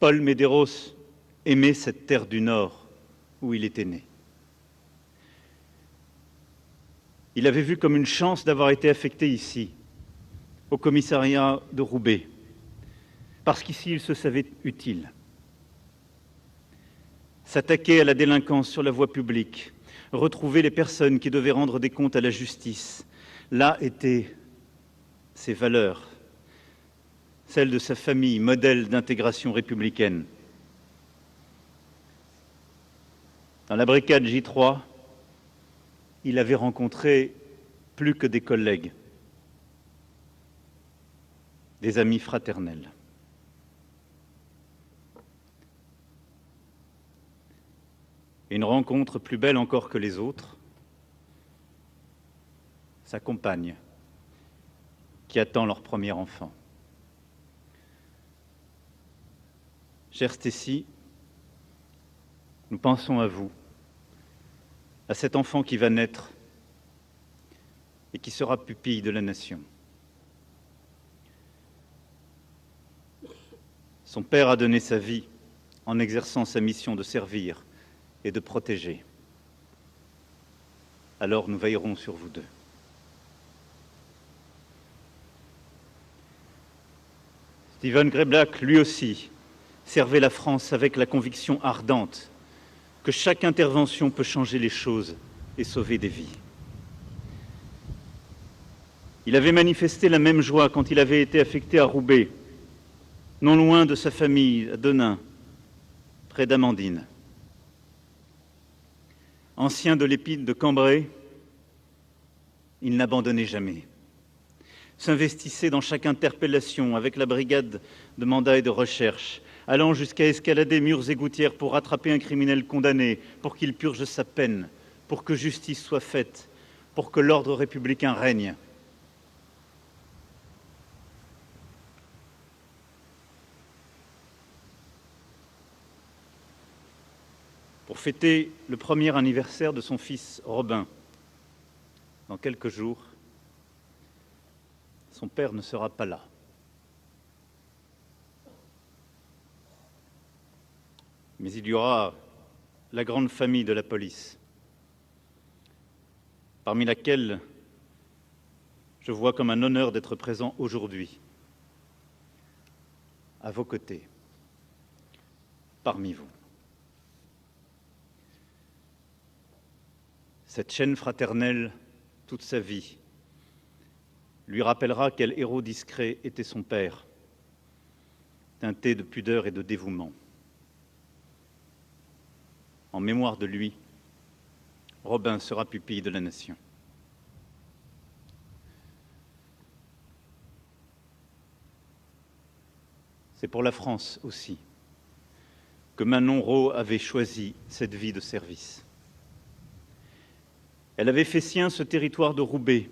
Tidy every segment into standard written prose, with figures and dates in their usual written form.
Paul Medeiros aimait cette terre du Nord où il était né. Il avait vu comme une chance d'avoir été affecté ici, au commissariat de Roubaix, parce qu'ici il se savait utile. S'attaquer à la délinquance sur la voie publique, retrouver les personnes qui devaient rendre des comptes à la justice, là étaient ses valeurs, celles de sa famille, modèle d'intégration républicaine. Dans la brigade J3, il avait rencontré plus que des collègues, des amis fraternels. Et une rencontre plus belle encore que les autres, sa compagne, qui attend leur premier enfant. Chère Stécie, nous pensons à vous, à cet enfant qui va naître et qui sera pupille de la nation. Son père a donné sa vie en exerçant sa mission de servir et de protéger. Alors nous veillerons sur vous deux. Steven Greblack, lui aussi, servait la France avec la conviction ardente que chaque intervention peut changer les choses et sauver des vies. Il avait manifesté la même joie quand il avait été affecté à Roubaix, non loin de sa famille, à Denain, près d'Amandine. Ancien de l'Épide de Cambrai, il n'abandonnait jamais. S'investissait dans chaque interpellation avec la brigade de mandat et de recherche, allant jusqu'à escalader murs et gouttières pour rattraper un criminel condamné, pour qu'il purge sa peine, pour que justice soit faite, pour que l'ordre républicain règne. Pour fêter le premier anniversaire de son fils Robin, dans quelques jours, son père ne sera pas là. Mais il y aura la grande famille de la police, parmi laquelle je vois comme un honneur d'être présent aujourd'hui, à vos côtés, parmi vous. Cette chaîne fraternelle, toute sa vie, lui rappellera quel héros discret était son père, teinté de pudeur et de dévouement. En mémoire de lui, Robin sera pupille de la nation. C'est pour la France aussi que Manon Rot avait choisi cette vie de service. Elle avait fait sien ce territoire de Roubaix,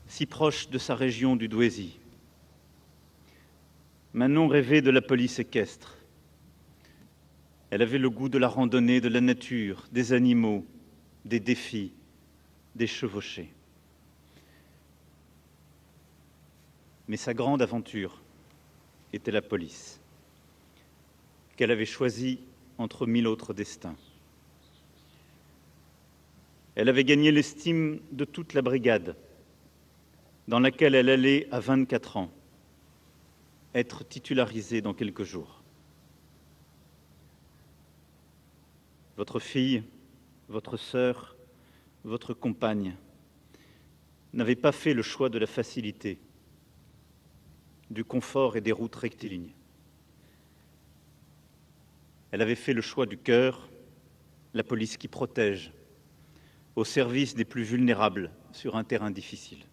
si proche de sa région du Douaisis. Manon rêvait de la police équestre. Elle avait le goût de la randonnée, de la nature, des animaux, des défis, des chevauchés. Mais sa grande aventure était la police, qu'elle avait choisie entre 1000 autres destins. Elle avait gagné l'estime de toute la brigade, dans laquelle elle allait à 24 ans, être titularisée dans quelques jours. Votre fille, votre sœur, votre compagne n'avaient pas fait le choix de la facilité, du confort et des routes rectilignes. Elle avait fait le choix du cœur, la police qui protège, au service des plus vulnérables sur un terrain difficile.